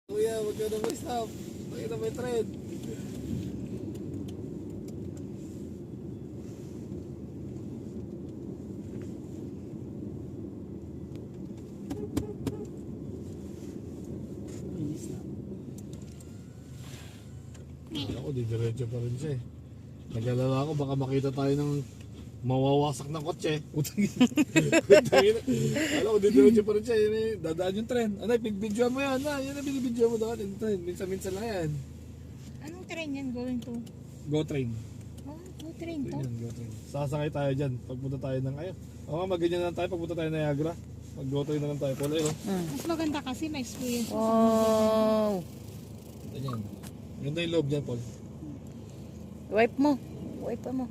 Kuya, wag ka na mag-stop. Pakita may trend. Ako, didiretso pa rin siya eh. Nag-alala ako, baka makita tayo ng mawawasak ng kotse. Utang ina. Alam ko, didiretso pa rin siya. Yun eh, dadaan yung trend. Anay, pigbidyoan mo yan. Yan ang binibidyoan mo doon. Yung trend. Minsan-minsan lang yan. Anong train yan going to? Go train. Oh, go train to? Yan, go train. Sasakay tayo dyan. Pagpunta tayo ng ayaw. O nga, magganyan na tayo pagpunta tayo ng Niagara. Mag-go train na lang tayo. Pula yun. Mas maganda kasi may experience. Oh. Ganyan. Ganda yung loob dyan, Paul. Wipe mo. Wipe mo.